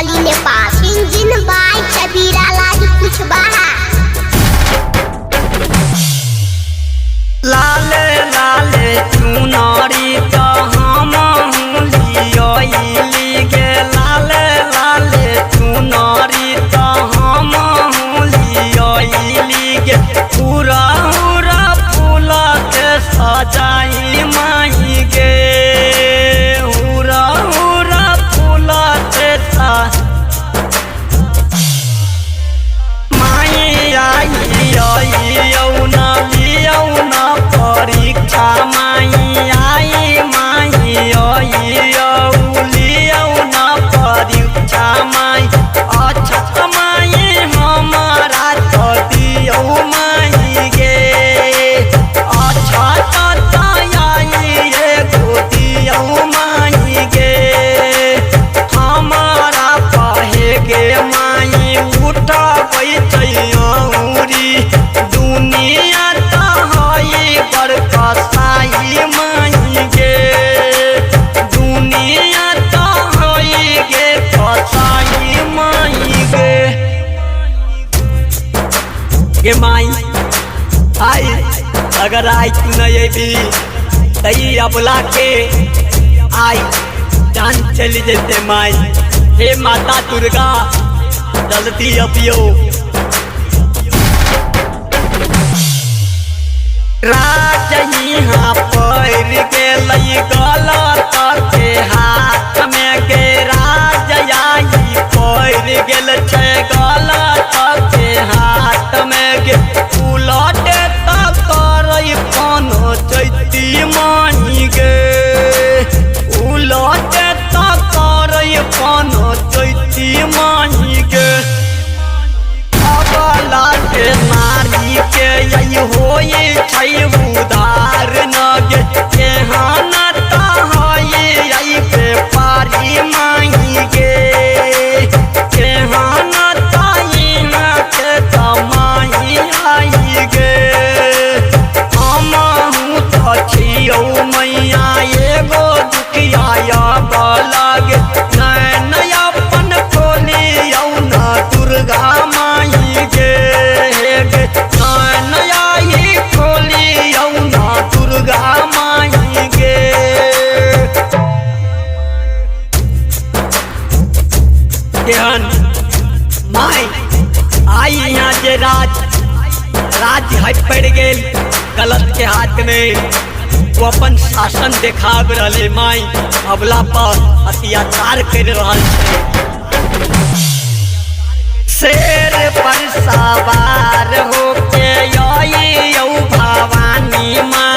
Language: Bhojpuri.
कॉली नेपाल इंजन बाई सबीरा लागी कुछ बाहा लाले लाले चुनारी तो हम लियोइली गे लाले लाले चुनारी तो हम लियोइली गे पूरा पूरा फूल के सजाई माई गे पूरा पूरा फूल के माई आई यौना लियौना परीक्षा माई आई माई लियौना परीक्षा माई अच्छा माई हमारा तो दियौ माई गे अच्छा एगो दियौ माई गे हमारा पहे गे माई उठबै चौरी दुनिया तो हई बड़का साई माई गे दुनिया तो हई गे कसाई माई गे माई आई अगर आई तू नहीं भी तई अबला के आई जान चली जैसे माई हे माता दुर्गा जल्दी अबियो राज यहाँ पैर गेल गलत के हाथ में गे राज आई पैर गेल छै गलत के हाथ में गे उलट तक करई कोनो चैती माई गे उलट तक करई कोनो चैती माई गे अबला के नारी के यही होए छै उधार न गे केहन त हई यही व्यापारी माई गे केहन त इहाँ के तमाई आई गे हमहूँ तो छियौ मैया एगो दुखिया बलग नैन अपन खोलियौ न दुर्गा माई गे नैन आई खोलियौ न दुर्गा माई गे केहन माई आई यहाँ जे राज है पड़ गेल गलत के हाथ में वो अपन शासन देखाब रहे माई अबला पर अत्याचार कर रहा है शेर पर सवार होके यौ भवानी माँ